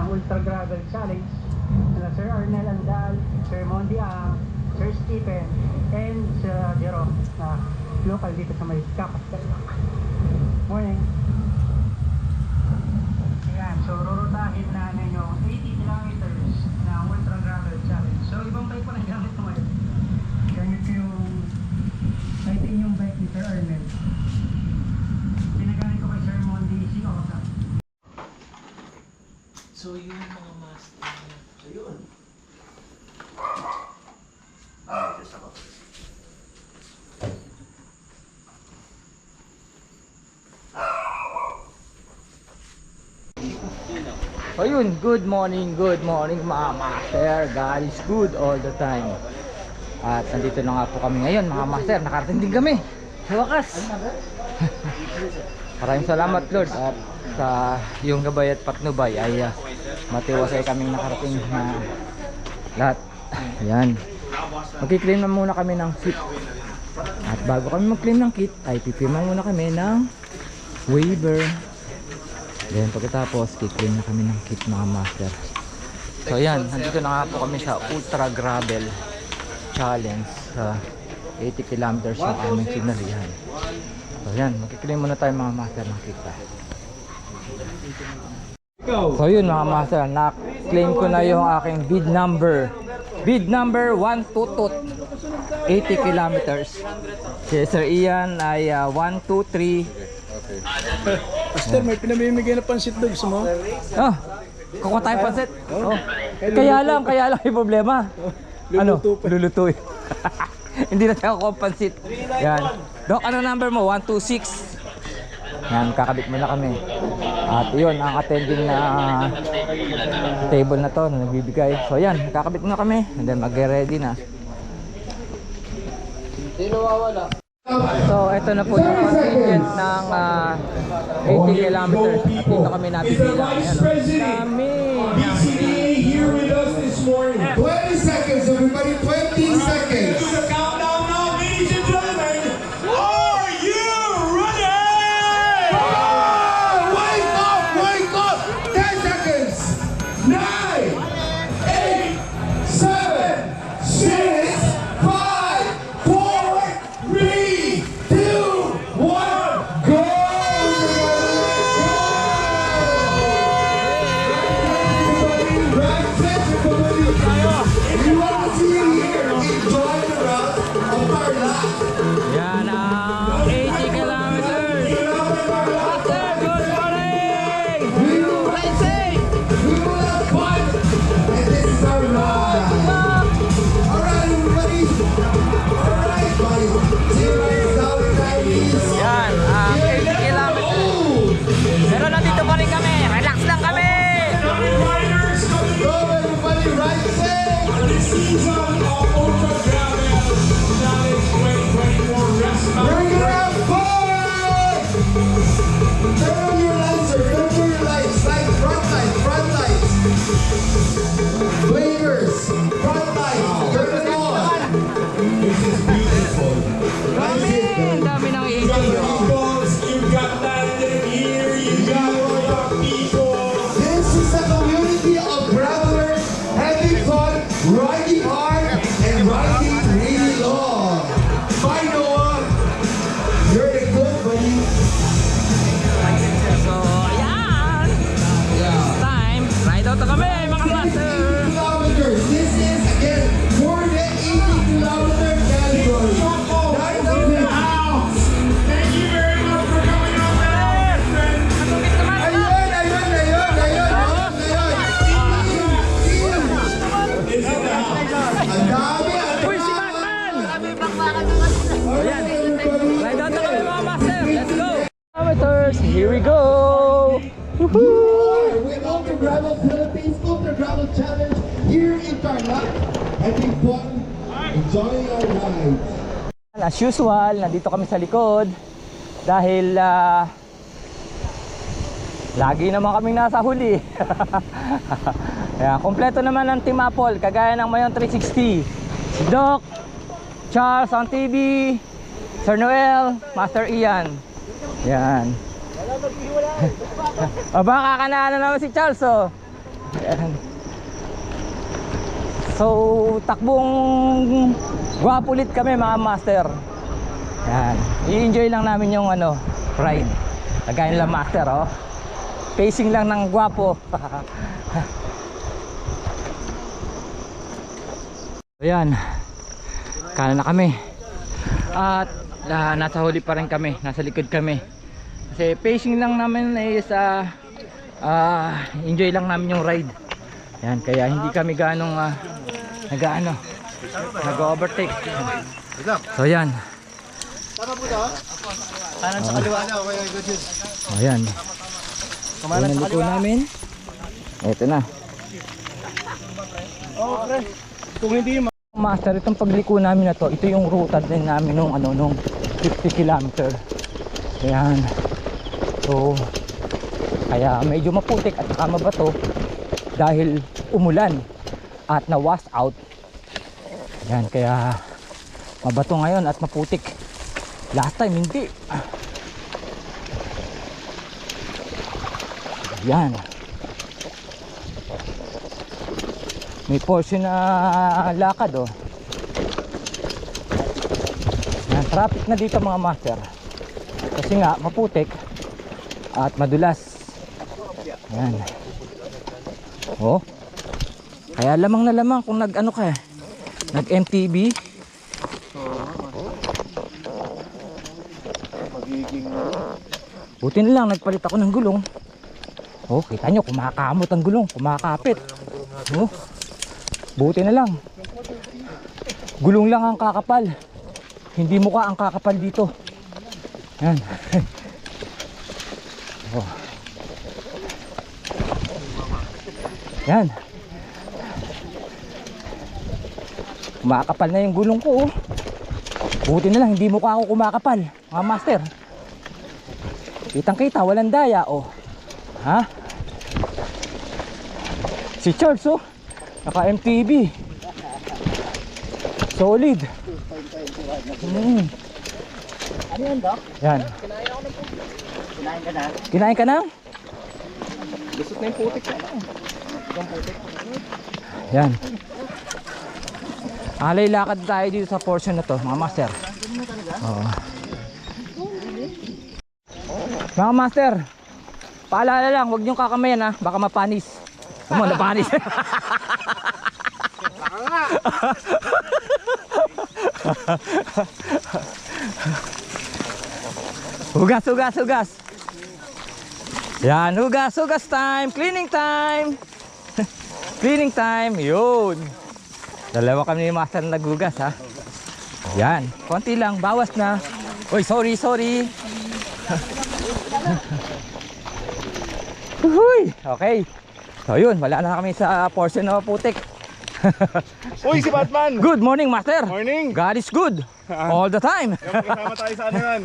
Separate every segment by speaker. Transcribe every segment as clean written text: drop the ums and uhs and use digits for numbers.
Speaker 1: ng Ultra Gravel Challenge. Sir Arnel Andal, Sir Mondi Ang, Sir Stephen, and Sir Jerome na local dito sa may Kapas. Morning. Ayan, so rurutahin na ninyo 80 kilometers na Ultra Gravel Challenge. So ibang bike pa na gamit mo ngayon. Gamit ko yung titanium bike ni Sir Arnel. Ginagamit ko kay Sir Mondi si Osa.
Speaker 2: So yun mga master.
Speaker 3: So yun.
Speaker 4: Ayun, good morning mga master. God is good all the time. At nandito na nga po kami ngayon mga master. Nakarating din kami sa wakas. Maraming salamat Lord. At sa yung gabay at patnubay ay matiwasay kaming nakarating na lahat. Ayan. Magki-claim na muna kami ng kit. At bago kami mag-claim ng kit ay pipirma muna kami ng waiver. Then pagkatapos kiklaim na kami ng kit mga master. So ayan, nandito na nga po kami sa Ultra Gravel Challenge sa 80 kilometers ng aming sinalihan. So ayan, magkiklaim muna tayo mga master ng kit. So yun mga master, na-claim ko na yung aking bid number 1 tutut 80 kilometers. Si Sir Ian ay 123.
Speaker 3: Master, may pinamimigay na pansit dogs mo?
Speaker 4: Oh, kukuha tayong pansit. Oh. Kaya lang yung problema. Lulutuin. Hindi na tayo kukuha pansit. Yan. Dok, ano number mo? 126. Yan, kakabit muna kami. At yun, ang attending na table na to na nagbibigay. So yan, kakabit muna kami. And then mag-ready na. Sino wawala? So ito na po yung contingent ng 80 kilometers. At dito kami nabibilang. Kami!
Speaker 5: BCDA here with us this morning. 20 seconds everybody, 20 seconds. Do the countdown now, ladies and gentlemen. Are you ready? Wake up! 10 seconds. 9, 8, 7, 6, 5, 4, 3,
Speaker 4: Yan ang 80 kilometers. Master, good morning! Racing!
Speaker 5: We will have fun, and this is our ride. Alright, everybody. Alright, buddy. See you guys out in Chinese.
Speaker 4: Yan ang 80 kilometers. Pero nandito pa rin kami. Relax lang kami.
Speaker 5: Go, everybody, ride safe. This season of Ultra Gravel Challenge 2024 We're gonna have fun! Turn on your lights, sir. Turn on your lights. Lights, front lights. Blinkers, front lights. Turn it on. This is beautiful.
Speaker 4: Dami ng 80.
Speaker 5: You've got landed here. You got all your people. This is a community of travelers having fun, riding hard, and riding really long. Bye, Noah. You're the good buddy.
Speaker 4: So, yan. Time. Ride out na kami, mga master.
Speaker 5: 80 kilometers. This is, again, more than 80 kilometer category. That's in the house. Thank you very much for coming out there. Ang dami.
Speaker 4: Uy, si Batman! Ayan. Ride out na kami, mga master. Let's go. Kilometers. Here we go.
Speaker 5: Woohoo! With Ultra Gravel Philippines Ultra Gravel Challenge here in Tarlac. Having fun, enjoying our ride.
Speaker 4: As usual, nandito kami sa likod dahil lagi naman kaming nasa huli. Ayan, kompleto naman ang Team Apple, kagaya ng Mayon 360. Si Doc, Charles on TV, Sir Noel, Master Ian. Yan. O baka kanaan na naman si Charles, oh. Ayan. So, takbong gwapulit kami mga master. Yan. I-enjoy lang namin yung ano, ride. Lagayin lang master, oh. Pacing lang ng gwapo. Ayan. Kanan na kami. At nasa huli pa rin kami. Nasa likod kami. Kasi pacing lang namin is enjoy lang namin yung ride. Yan, kaya hindi kami ganong nag-overtake. So yan.
Speaker 3: Kanan sa kaliwa.
Speaker 4: O yan. Unang liko namin. Ito na.
Speaker 3: Oh, pre. Kung hindi
Speaker 4: Master, itong pagliko namin na to, ito yung ruta din namin nung 50 km. Ayan. So, kaya medyo maputik at saka mabato dahil umulan at na-wash out. Ayan, kaya mabato ngayon at maputik. Last time hindi. Ayan. May portion na lakad, oh. Yan, traffic na dito mga master. Kasi nga maputik at madulas. Yan. Oh. Kaya lamang na lamang kung nag-ano ka, nag-MTB. Buti na lang nagpalit ako ng gulong. Oh, kita nyo, kumakamot ang gulong, kumakapit. Oh. Buti na lang. Gulong lang ang kakapal. Hindi mukha ang kakapal dito. Yan. Oh. Yan. Kumakapal na yung gulong ko, oh. Buti na lang hindi mukha ako kumakapal, mga master. Kitang kita, walang daya, oh. Ha? Si Charles, oh. Naka MTB. Solid. Ano yan, Doc? Yan. Kinain ka na? Kinain ka na?
Speaker 3: lusot na yung putik.
Speaker 4: Yan. Alay lakad tayo dito sa portion na to, mga master. Oo. Mga master, paalala lang, huwag niyong kakamayan, ha, baka mapanis. Ano, napanis. Hugas, hugas, hugas. Yan, hugas, hugas time, cleaning time. Cleaning time, yun. Dalawa kami ni master na naghugas, ha. Yan, konti lang, bawas na. Uy, sorry, sorry. Uy, okay. So yun, wala na kami sa portion na putik.
Speaker 3: Uy, si Batman!
Speaker 4: Good morning, master.
Speaker 3: Morning!
Speaker 4: God is good all the time.
Speaker 3: Yung kasama tayo sa ano yan?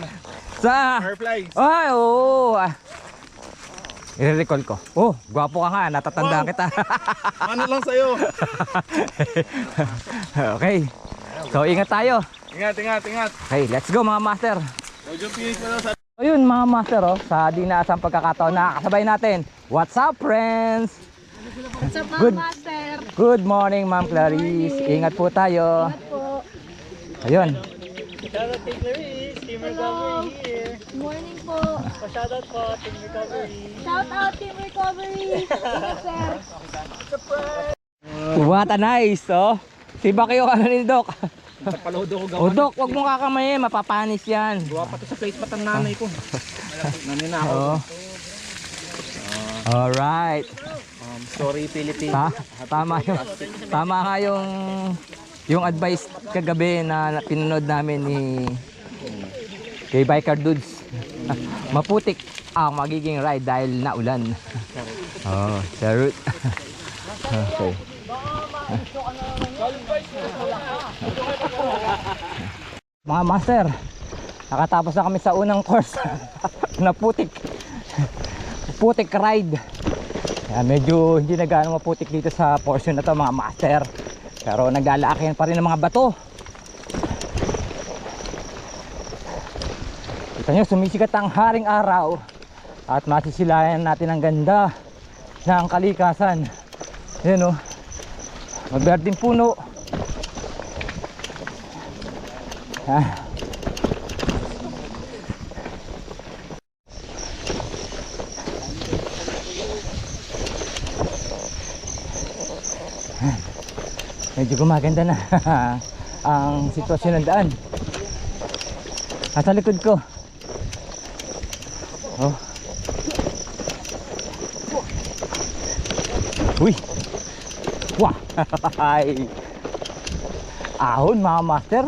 Speaker 4: Sa
Speaker 3: Fireflies.
Speaker 4: ay, oo. I-recall ko. Oh, gwapo ka nga, natatandaan kita.
Speaker 3: Ano lang sa'yo?
Speaker 4: Okay. So ingat tayo.
Speaker 3: Ingat, ingat, ingat.
Speaker 4: Okay, let's go mga master.
Speaker 3: Mojo Phoenix na sa...
Speaker 4: So yun mga master, oh, sa di na asang pagkakataon na kasabay natin. What's up, friends?
Speaker 6: What's up,
Speaker 4: Good.
Speaker 6: mga master?
Speaker 4: Good morning, Ma'am Clarice. Ingat po tayo.
Speaker 6: Ingat po.
Speaker 4: Ayun.
Speaker 6: Hello. Morning po.
Speaker 1: Shoutout po, Team Recovery.
Speaker 6: Shout out, Team Recovery. Ingat, sir.
Speaker 4: What a nice, oh. Si Bakyo ka na ni Doc.
Speaker 3: Paludo ko
Speaker 4: O Doc, wag mong kakamayin, mapapanis yan.
Speaker 3: Gawa pa to sa plate patang nanay ko. Nanina ako.
Speaker 4: Oo. Alright.
Speaker 3: Sorry, Philippines.
Speaker 4: Tama nga yung advice kagabi na pinanood namin ni kay Biker Dudes. Maputik ang magiging ride dahil naulan. Oh, sarut. Okay. Mga master, nakatapos na kami sa unang course na putik ride. Kaya medyo hindi na gaano maputik dito sa portion na to mga master, pero naglalaakihan pa rin ng mga bato. Kita nyo, sumisikat ang haring araw at masisilayan natin ang ganda ng kalikasan Ayan o. Maberding puno. Ah. Medyo gumaganda na ang sitwasyon ng daan. At sa likod ko, oh. Uy! Wah! Ahon mga master.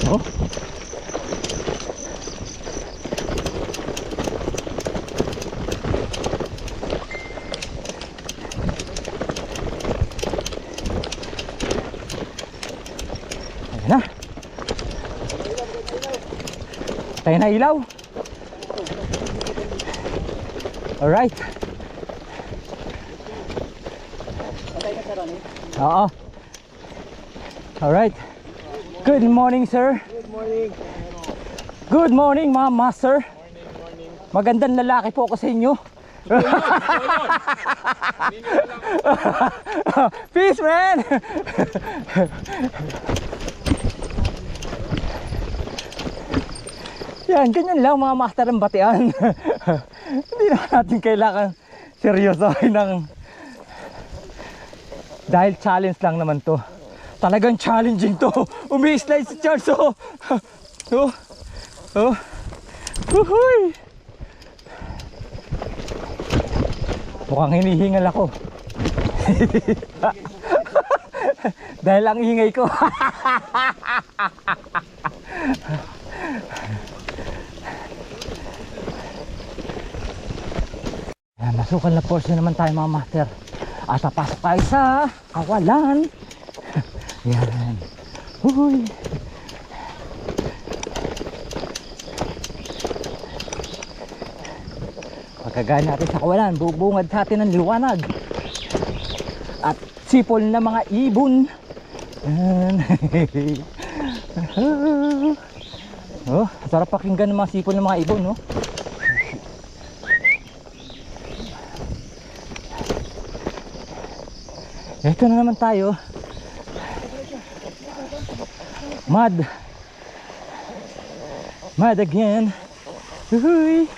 Speaker 4: Oh. Ayan na. Tayo na ilaw. Alright. Oo. Alright. Good morning, sir.
Speaker 3: Good morning.
Speaker 4: Good morning, mga master. Magandang lalaki po ako sa inyo. Peace, man. Yan, ganyan lang mga master ng batian. Hindi naman natin kailangan seryosohin ng... Dahil challenge lang naman to. Talagang challenging to. Umi-slide si Charles. Oh. Oh. Oh. Uhuy. Mukhang hinihingal ako. Dahil ang ingay ko. Yan, masukal na portion naman tayo mga master. At papasok tayo sa kawalan. Yan. Uy. Pagkagaya natin sa kawalan, bubungad sa atin ng liwanag. At sipol na mga ibon. Yan. Oh, sarap pakinggan ng mga sipol ng mga ibon, no? Ito na naman tayo. Mud again. Uy.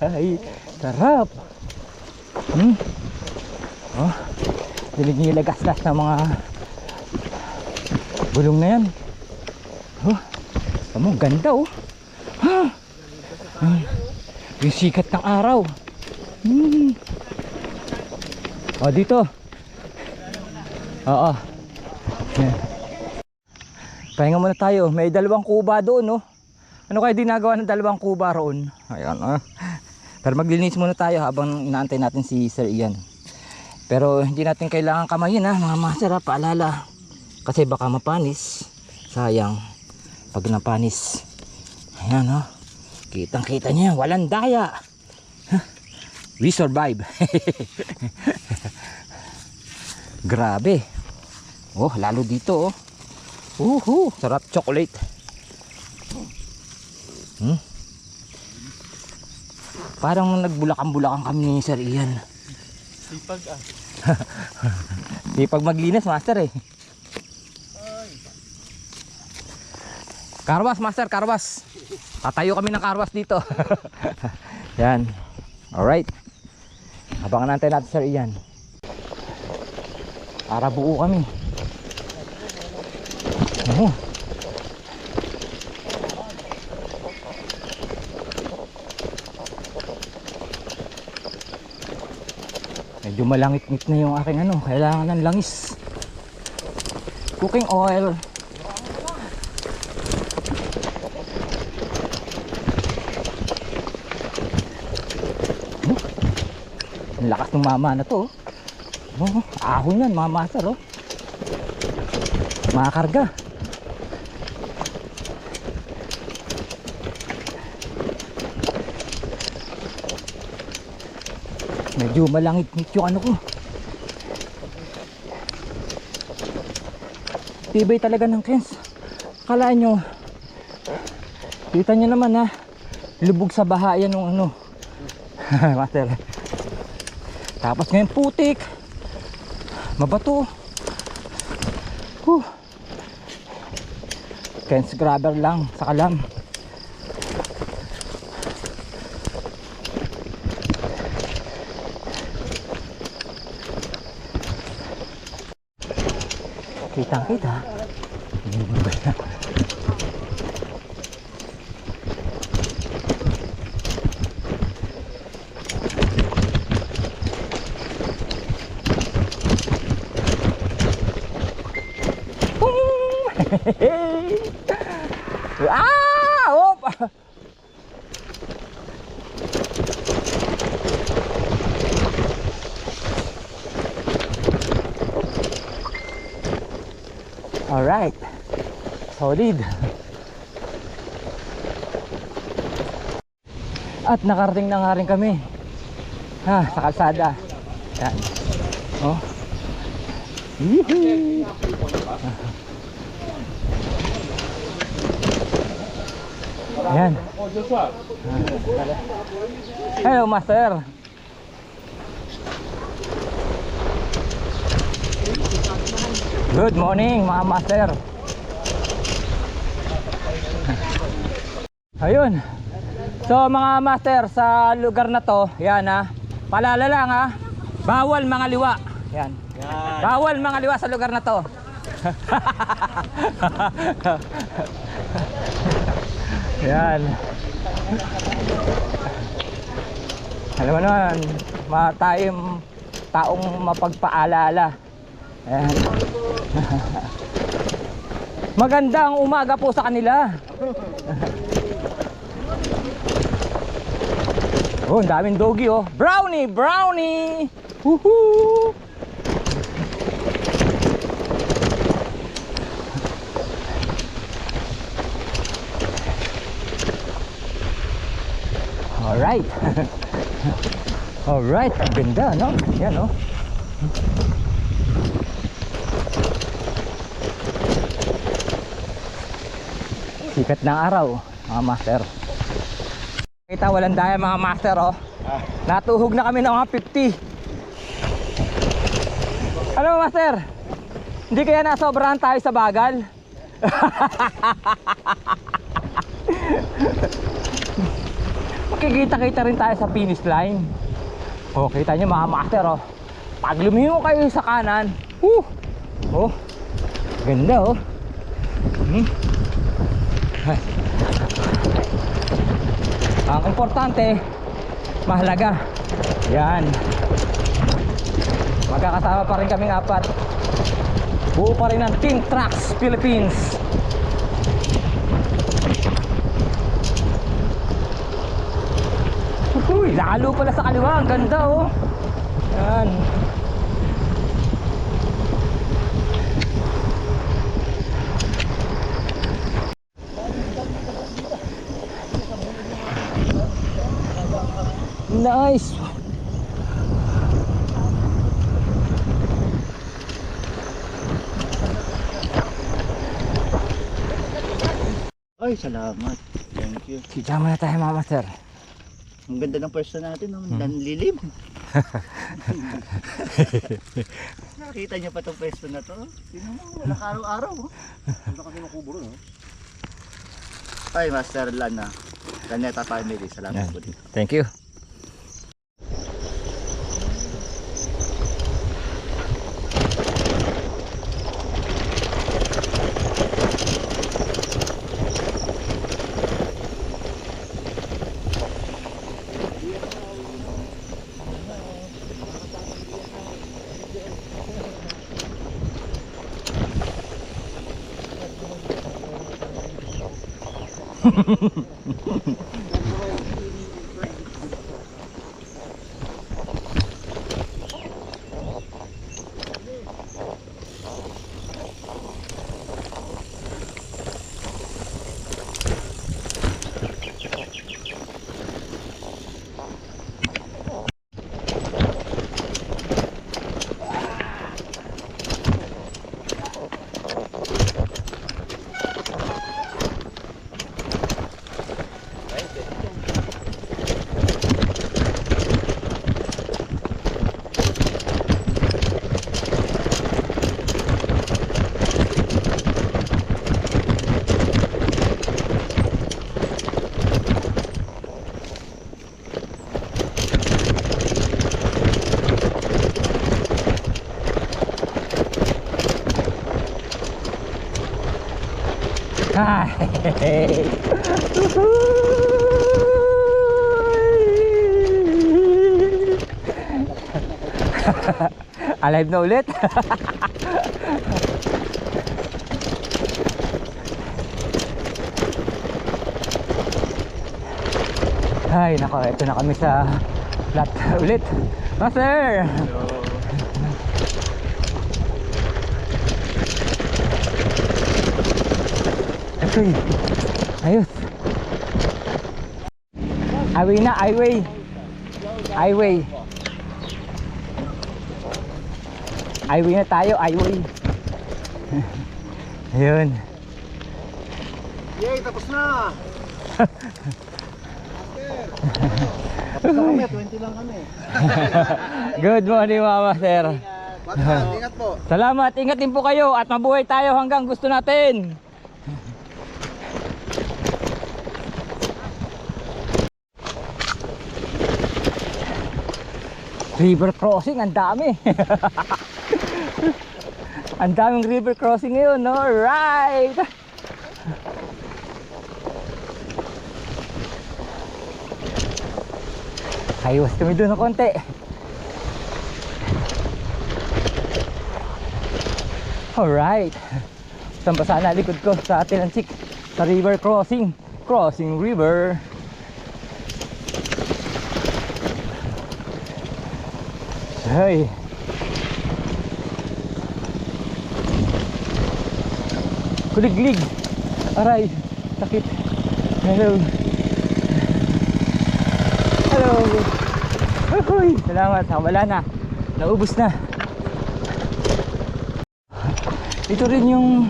Speaker 4: Ay, sarap. Oh, dinilagas-las ng mga bulong na yan. Oh, tamo, ganda oh. Yung sikat ng araw. Oh, dito. Oo. Yan. Pahinga muna tayo. May dalawang kuba doon, no? Ano kaya dinagawa ng dalawang kuba roon? Ayan, pero maglilinis muna tayo habang inaantay natin si Sir Ian. Pero hindi natin kailangan kamayin, ha, mga master, paalala. Kasi baka mapanis. Sayang. Pag napanis. Ayan, oh. Kitang-kita niya. Walang daya. We survive. Grabe. Oh, lalo dito, oh. Sarap chocolate. Parang nagbulakan-bulakan kami ni Sir Ian.
Speaker 3: Sipag ah.
Speaker 4: Sipag maglinis, master eh. Karwas, master, karwas. Tatayo kami ng karwas dito. Yan. Alright. Abangan natin Sir Ian. Para buo kami. Oh. Medyo malangit-ngit na yung aking ano, kailangan ng langis. Cooking oil. Ang lakas ng mama na to. Oh, ahon yan, mama sir, oh. Makakarga. Medyo malangit-ngit yung ano ko. Tibay talaga ng Kens. Akalaan nyo, kita nyo naman ha, lubog sa baha yan ng ano. Master. Tapos ngayon putik, mabato. Fence grabber lang sa kalam. Kitang kita. Ah! Op! Alright. Solid. At nakarating na nga rin kami. Ha, sa kalsada. Yan. Oh. Yee-hoo! Ayan. Hello, master. Good morning, mga master. Ayun. So, mga master, sa lugar na to, yan ha. Palala lang ha. Bawal mga liwa. Yan. Bawal mga liwa sa lugar na to. Yan. Alam mo naman, tayong taong mapagpaalala. Ayan. Magandang umaga po sa kanila. Oh, ang daming doggy oh. Brownie, brownie. Woohoo! Alright. Alright, ang ganda, no? Yan, no? Sikat ng araw, mga master. Kita walang daya, mga master, oh. Natuhog na kami ng mga 50. Ano, master? Hindi kaya nasobrahan tayo sa bagal? Makikita-kita rin tayo sa finish line. Oh, kita nyo mga master, oh. Pag lumingo kayo sa kanan, oh, ganda, oh. Ang importante, mahalaga. Yan. Magkakasama pa rin kaming apat. Buo pa rin ang Team Trucks Philippines. Uy, lalo pala sa kaliwa. Ang ganda, oh. Yan. Nice.
Speaker 3: Ay, salamat. Thank you.
Speaker 4: Kita mo na tayo, mga master.
Speaker 3: Ang ganda ng pwesto natin, no? Nanlilim. Nakita niyo pa itong pwesto na to? Tingnan mo, wala ka araw-araw. Wala kasi makuburo, no? Ay, Master Lana. Laneta family, salamat po dito.
Speaker 4: Thank you. Alive na ulit. Ay nako, ito na kami sa lot ulit. Master! Okay, ayos. Highway na, highway. Highway. Highway na tayo, highway. Ayun.
Speaker 3: Yay, tapos na! Tapos na kami, 20 lang kami.
Speaker 4: Good morning, Mama Sir.
Speaker 3: Ingat po.
Speaker 4: Salamat, ingat din po kayo at mabuhay tayo hanggang gusto natin. River crossing, ang dami. Ang daming river crossing ngayon, no? Right. Kaiwas kami doon ng konti. Alright. Saan ba sana likod ko sa Tilansik sa river crossing. Crossing river. Hey. Kuliglig. Aray, sakit. Hello. Hello. Uy, salamat. Wala na. Naubos na. Ito rin yung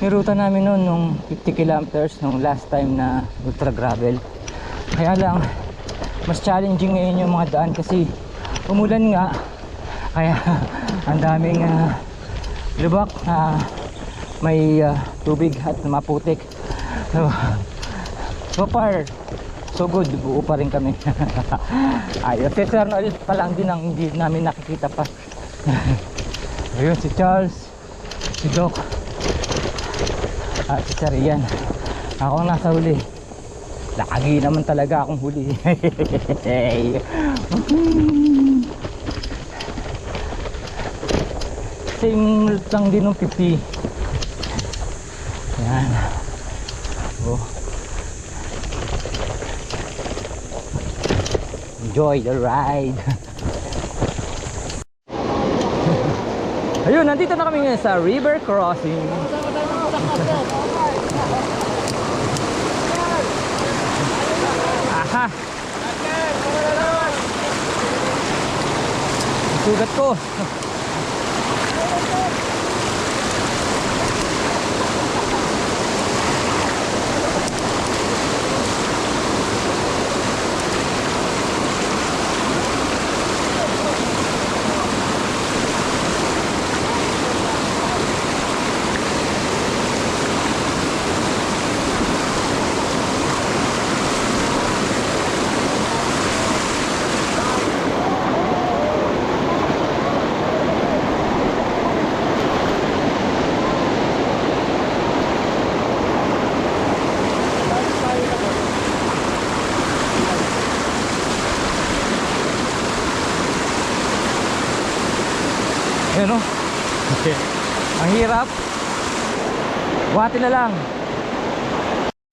Speaker 4: niruta namin noon nung 50 kilometers nung last time na ultra gravel. Kaya lang mas challenging ngayon yung mga daan kasi umulan nga. Kaya ang daming lubak na may tubig at maputik. So far so good, buo pa rin kami. Ayos, si Sir Noel pa lang din ang hindi namin nakikita pa. Ayun si Charles, si Doc at si Sir Ian. Ako ang nasa huli. Lagi naman talaga akong huli. Same lang din ng 50. Yan. Oh. Enjoy the ride. Ayun, nandito na kami ngayon sa river crossing. Aha. Sugat ko. Ayan o. Ang hirap. Buhati na lang.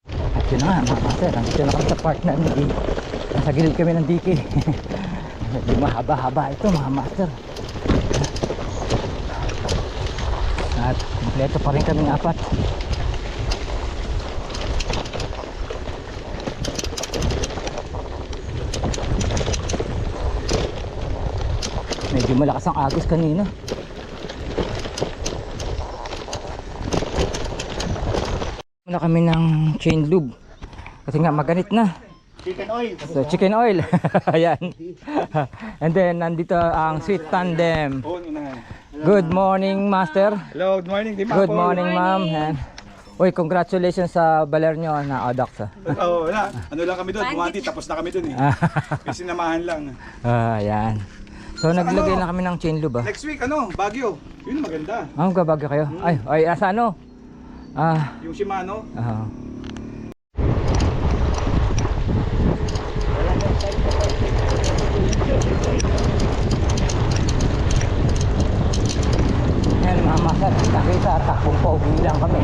Speaker 4: At yun na nga mga master. Nandito na kami sa park na hindi. Nasa gilid kami ng dike. Medyo mahaba-haba ito mga master. At kompleto pa rin kaming apat. Medyo malakas ang agos kanina. Muna kami ng chain lube kasi nga maganit na.
Speaker 3: Chicken oil.
Speaker 4: So chicken oil. Ayan. And then nandito ang sweet tandem. Good morning master.
Speaker 7: Hello, good morning.
Speaker 4: Good morning ma'am. And uy, congratulations sa baler nyo na Audax.
Speaker 7: Oh, wala. Ano lang kami doon, buwanti, tapos na kami doon eh. May sinamahan lang.
Speaker 4: Ayan. So naglagay na kami ng chain lube.
Speaker 7: Next week, ano, Baguio. Yun maganda.
Speaker 4: Gabagyo kayo. Ay, asa ano? Ah,
Speaker 7: Yung Shimano.
Speaker 4: ah. Ayan mga master, nakita takbong pogi lang kami.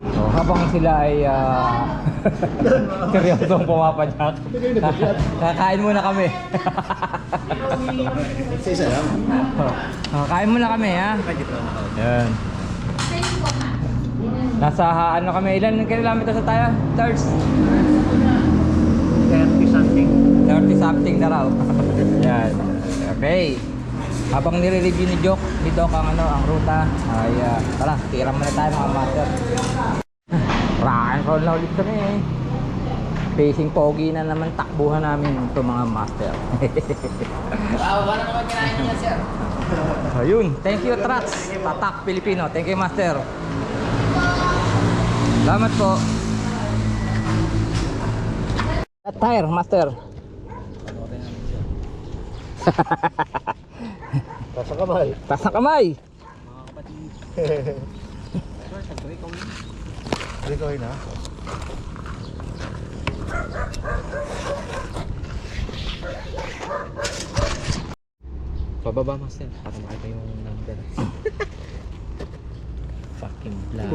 Speaker 4: So, habang sila ay seryosong pumapadyak, kakain muna kami.
Speaker 3: Isa lang.
Speaker 4: Kakain muna kami ha. Yan. Nasa ano kami, ilan kilometers na tayo? Charles?
Speaker 3: 30 something.
Speaker 4: 30 something na raw. Yan. Okay. Habang nire-review ni Doc ang ang ruta, ay tara, tira muna tayo mga master. Rock and roll na ulit kami eh. Pacing pogi na naman takbuhan namin ito mga master.
Speaker 3: Wala naman kinain niya, sir.
Speaker 4: Ayun, thank you Trats, Tatak Pilipino. Thank you master. Salamat po. Tire master.
Speaker 3: Taas ang kamay.
Speaker 4: Taas ng kamay.
Speaker 3: Breakaway na.
Speaker 4: Pababa master, para makita yung number. Fucking black.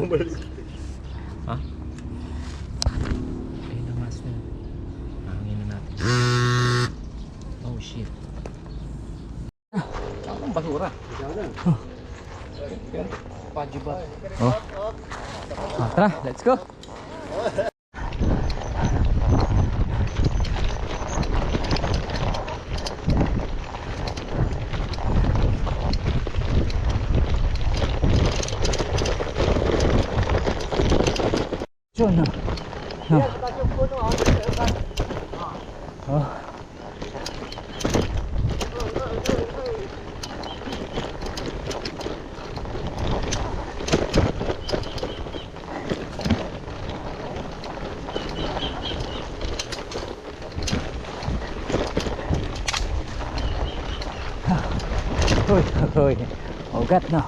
Speaker 4: Ha? Ayun na master. Hangin na natin. Oh shit. Ang basura. Pajiba. Oh. Tara, let's go. No. No. Oh. Uy, uy. Ugat no.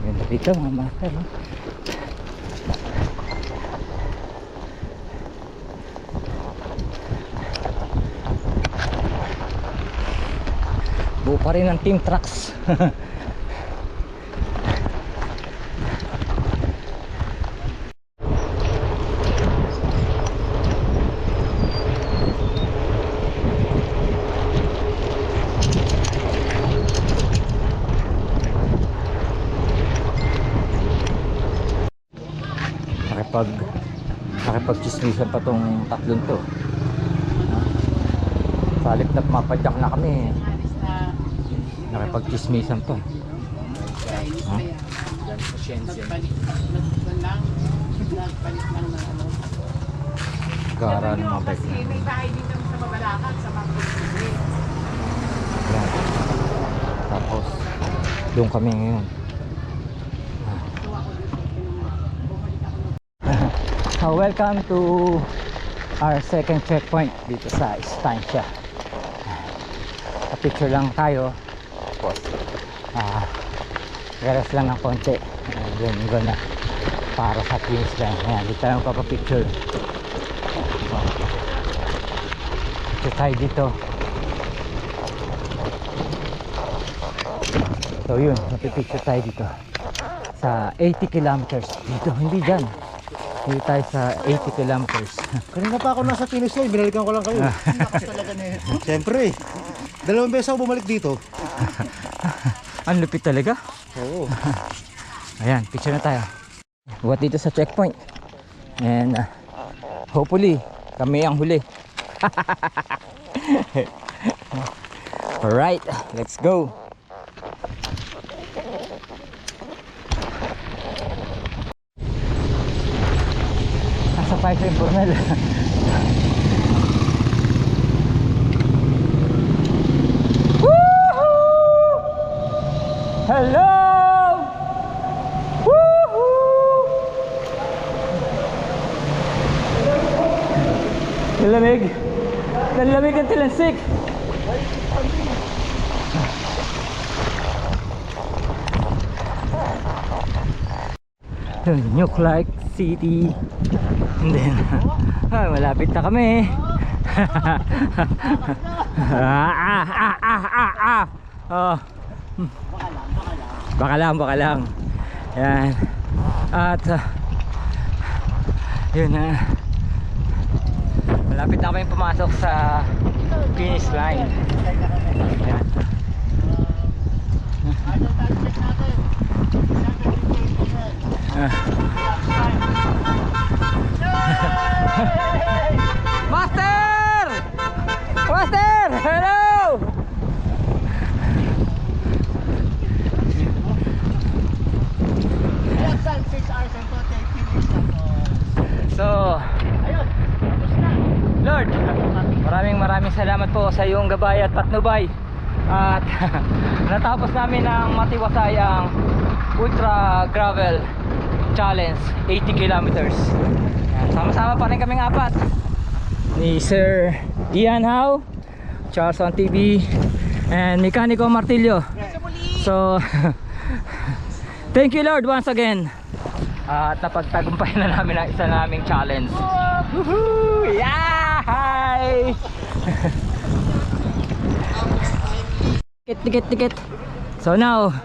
Speaker 4: Ganda dito mga master. Buo pa rin ang team trucks. Nakipag-chismisan pa tong tatlong to. Sa halip na mapadyak na kami, nakipag-chismisan pa. Gara ng mga bike na.
Speaker 2: May bahay din naman sa Mabalacan, sa Mabalacan.
Speaker 4: Yan. Tapos doon kami ngayon. So welcome to our second checkpoint dito sa Estancia. Picture lang tayo. Tapos garas lang ng konti. Then gonna para sa finish lang. Ayan, dito tayo papapicture. Picture tayo dito. So yun, napipicture tayo dito sa 80 kilometers dito, hindi dyan. Hindi tayo sa 80 kilometers.
Speaker 8: Kanina pa ako nasa finish line, binalikan ko lang kayo.
Speaker 3: Lakas talaga na ito.
Speaker 8: Siyempre, 2 beses ako bumalik dito.
Speaker 4: Ang lupit talaga.
Speaker 8: Oo.
Speaker 4: Ayan, picture na tayo. Buhat dito sa checkpoint. And hopefully, kami ang huli. Alright, let's go. Nasa 5 rin Bornel. Woohoo! Hello! Nalamig. Nalamig ang tilansik. Nuke like city. And then, malapit na kami. Oh. Baka lang. Yan. At yun na. Malapit na kami pumasok sa finish line. Ayan. Master! Master! Hello! So, Lord, maraming salamat po sa iyong gabay at patnubay. At natapos namin ang matiwasayang Ultra Gravel Challenge 80 kilometers. Sama-sama pa rin kaming apat ni Sir Ian Howe, Charleston TV, and Mechanico Martillo. So thank you Lord once again. At napagtagumpayan na namin ang isa naming challenge. Woohoo! Yay! Tikit. So now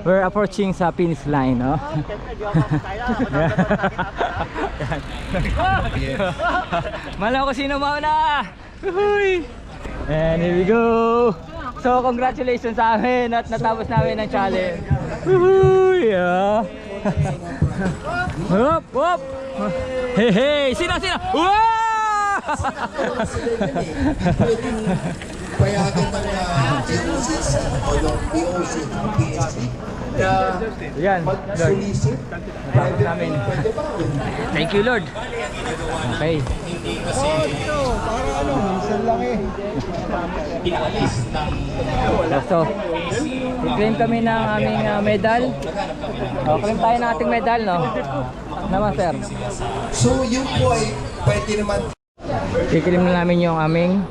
Speaker 4: we're approaching sa finish line, no? Malaw ko sino mauna. Woohoo! And here we go. So congratulations sa amin at natapos namin ang challenge. Woohoo! Yeah. Hop, hop. Hey, sino? Wow!
Speaker 9: Payagan ng POCs o yung POC, PSC na
Speaker 4: Yan, Lord.
Speaker 9: mag-solicit.
Speaker 4: Natapos namin. Thank you, Lord. Okay. So, i-claim kami ng aming medal. Claim tayo ng ating medal, no? Naman, sir.
Speaker 9: So yung po ay pwede naman.
Speaker 4: I-claim na namin yung aming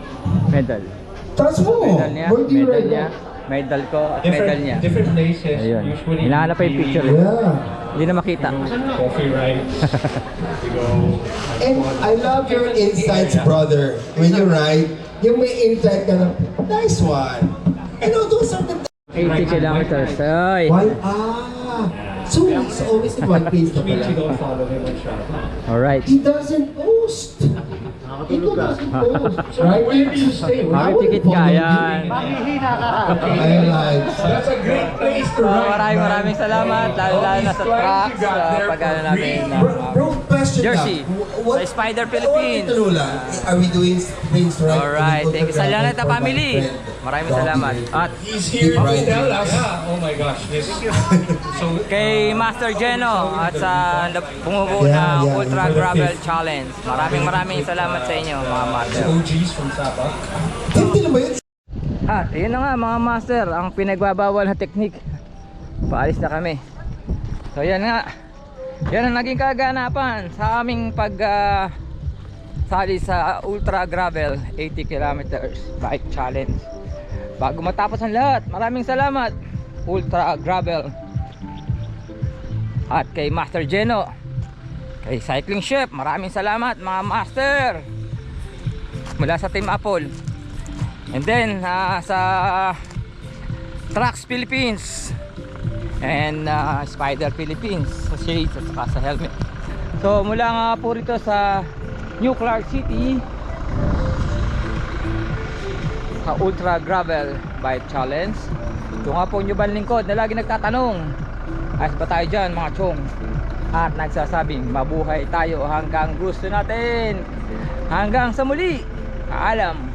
Speaker 4: medal. Medal niya, medal ko at medal niya. Ayun. Hinahanap pa yung picture. Hindi na makita.
Speaker 9: And I love your insights, brother. When you ride, yung may insight ka na, nice one. You know, those are the
Speaker 4: 80 kilometers. Ay.
Speaker 9: so it's always in one place na pala.
Speaker 4: Alright.
Speaker 9: He doesn't post. He doesn't post. Right? Where do you stay?
Speaker 4: Makipikit ka, yan.
Speaker 9: That's a great place to ride.
Speaker 4: Maraming salamat. Lalo na sa trucks. Pag-ano namin jersey. Sa Spider Philippines.
Speaker 9: Are we doing things right?
Speaker 4: Alright. Thank you sa Laneta family. Maraming salamat. At
Speaker 5: He's here to tell us. Oh my gosh.
Speaker 4: kay Master Geno at sa bumubuo ng Ultra Gravel Challenge. Maraming salamat sa inyo, mga master.
Speaker 5: OGs from Sapa.
Speaker 4: Yun na nga mga master, ang pinagbabawal na technique. Paalis na kami. So yan nga. Yan ang naging kaganapan sa aming sali sa Ultra Gravel 80 kilometers bike challenge. Bago matapos ang lahat, maraming salamat Ultra Gravel at kay Master Geno, kay Cycling Chef, maraming salamat mga master mula sa Team Apple. And then sa Trucks Philippines and Spider Philippines sa shades at saka sa helmet. So mula nga po rito sa New Clark City sa Ultra Gravel Bike Challenge. Ito nga po yung Ban Lingkod na lagi nagtatanong, ayos ba tayo dyan mga chong? At nagsasabing mabuhay tayo hanggang gusto natin. Hanggang sa muli, paalam.